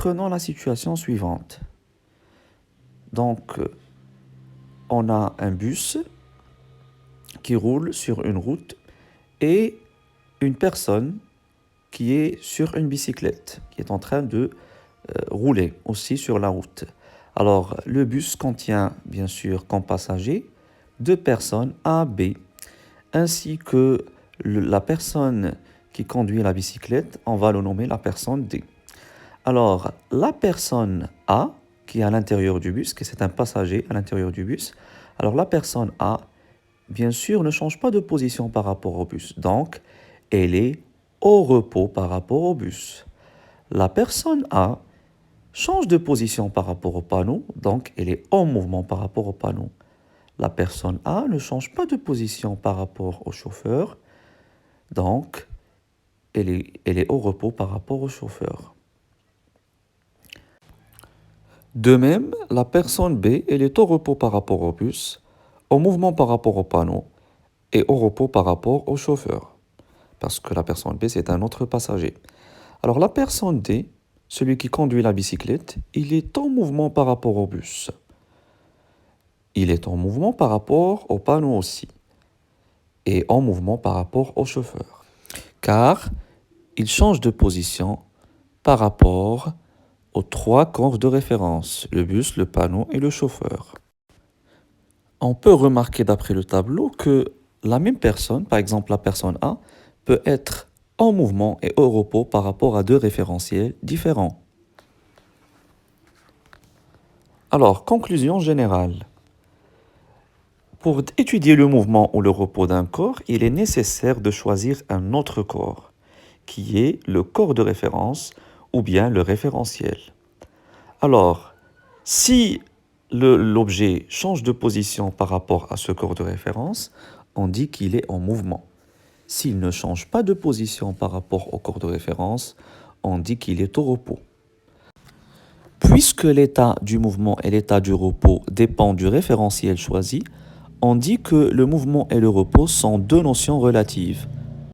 Prenons la situation suivante. Donc, on a un bus qui roule sur une route et une personne qui est sur une bicyclette, qui est en train de rouler aussi sur la route. Alors, le bus contient bien sûr comme passagers deux personnes A, B, ainsi que la personne qui conduit la bicyclette, on va le nommer la personne D. Alors, la personne A, qui est à l'intérieur du bus, qui c'est un passager à l'intérieur du bus, alors la personne A, bien sûr, ne change pas de position par rapport au bus. Donc, elle est au repos par rapport au bus. La personne A change de position par rapport au panneau, donc elle est en mouvement par rapport au panneau. La personne A ne change pas de position par rapport au chauffeur, donc elle est au repos par rapport au chauffeur. De même, la personne B, elle est au repos par rapport au bus, au mouvement par rapport au panneau et au repos par rapport au chauffeur. Parce que la personne B, c'est un autre passager. Alors la personne D, celui qui conduit la bicyclette, il est en mouvement par rapport au bus. Il est en mouvement par rapport au panneau aussi. Et en mouvement par rapport au chauffeur. Car il change de position par rapport aux trois corps de référence, le bus, le panneau et le chauffeur. On peut remarquer d'après le tableau que la même personne, par exemple la personne A, peut être en mouvement et au repos par rapport à deux référentiels différents. Alors, conclusion générale. Pour étudier le mouvement ou le repos d'un corps, il est nécessaire de choisir un autre corps, qui est le corps de référence ou bien le référentiel. Alors, si l'objet change de position par rapport à ce corps de référence, on dit qu'il est en mouvement. S'il ne change pas de position par rapport au corps de référence, on dit qu'il est au repos. Puisque l'état du mouvement et l'état du repos dépendent du référentiel choisi, on dit que le mouvement et le repos sont deux notions relatives.